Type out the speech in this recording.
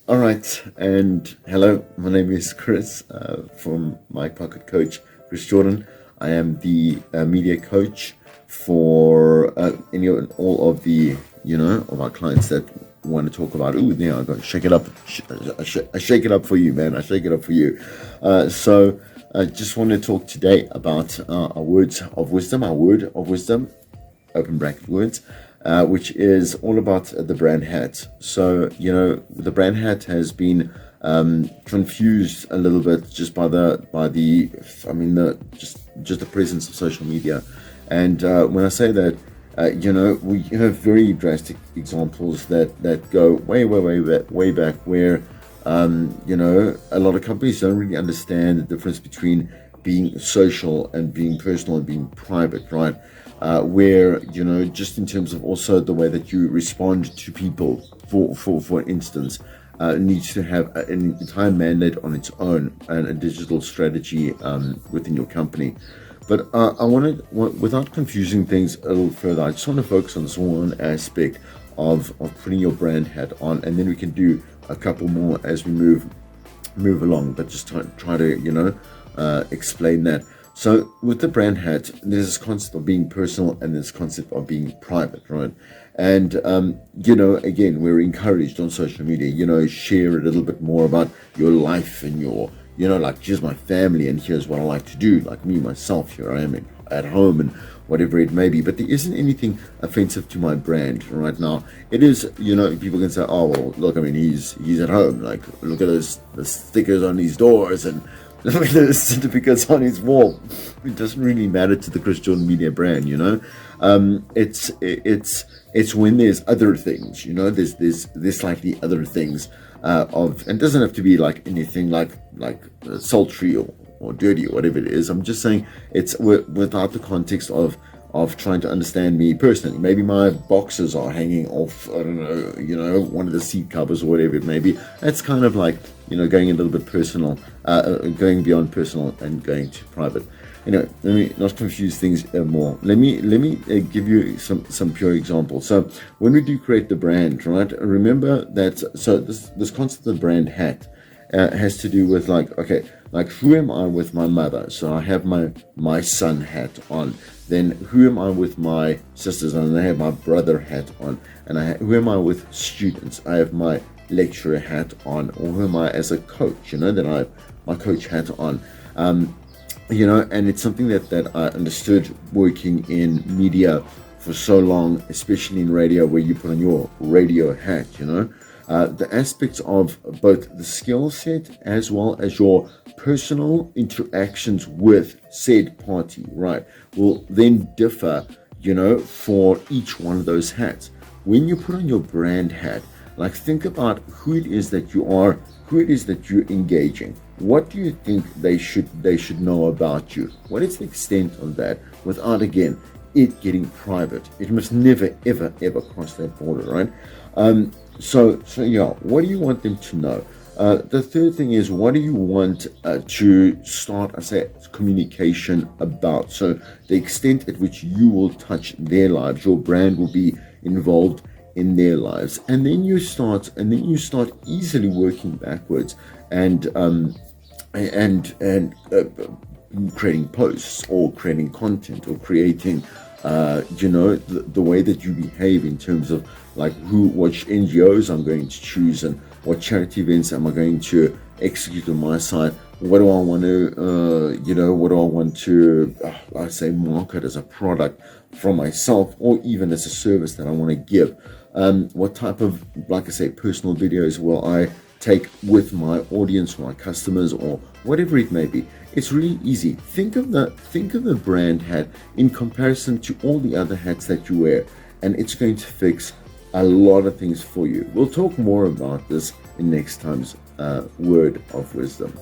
All right, and hello, my name is Chris from My Pocket Coach, Chris Jordan. I am the media coach for any and all of the, of our clients that want to talk about, I got to shake it up. I shake it up for you, man. I shake it up for you. So I just want to talk today about our words of wisdom, our word of wisdom, open bracket words, which is all about the brand hat. So, the brand hat has been confused a little bit just by just the presence of social media. And when I say that, we have very drastic examples that go way back where, a lot of companies don't really understand the difference between being social and being personal and being private, right? Where, just in terms of also the way that you respond to people, for instance, needs to have an entire mandate on its own and a digital strategy within your company. But without confusing things a little further, I just want to focus on this one aspect of putting your brand hat on, and then we can do a couple more as we move along. But just try to explain that. So with the brand hat, there's this concept of being personal and this concept of being private, right? And, again, we're encouraged on social media, share a little bit more about your life and your, like, here's my family and here's what I like to do. Like me, myself, here I am at home and whatever it may be. But there isn't anything offensive to my brand right now. It is, people can say, oh, well, look, I mean, he's at home. Like, look at the stickers on these doors and look at the certificates on his wall. It doesn't really matter to the Chris Jordan Media brand, It's when there's other things, there's slightly other things and it doesn't have to be like anything like sultry or dirty or whatever it is. I'm just saying it's without the context of trying to understand me personally. Maybe my boxes are hanging off, I don't know, one of the seat covers or whatever it may be. That's kind of like, going a little bit personal, going beyond personal and going to private. Anyway, let me not confuse things more. Let me give you some pure examples. So when we do create the brand, right, remember that, so this concept of brand hat has to do with like who am I with my mother? So I have my son hat on. Then who am I with my sisters? And I have my brother hat on. And who am I with students? I have my lecturer hat on. Or who am I as a coach? Then I have my coach hat on. And it's something that I understood working in media for so long, especially in radio, where you put on your radio hat, the aspects of both the skill set as well as your personal interactions with said party, right, will then differ, for each one of those hats. When you put on your brand hat, like, think about who it is that you are, who it is that you're engaging. What do you think they should know about you? What is the extent of that without, again, it getting private? It must never, ever, ever cross that border, right? So yeah, what do you want them to know? The third thing is, what do you want to start, communication about? So the extent at which you will touch their lives, your brand will be involved in their lives, and then you start easily working backwards and creating posts or creating content or creating the way that you behave in terms of like which NGOs I'm going to choose and what charity events am I going to execute on my side. What do I want to market as a product from myself or even as a service that I want to give. What type of, personal videos will I take with my audience, my customers, or whatever it may be. It's really easy. Think of the brand hat in comparison to all the other hats that you wear, and it's going to fix a lot of things for you. We'll talk more about this in next time's word of wisdom.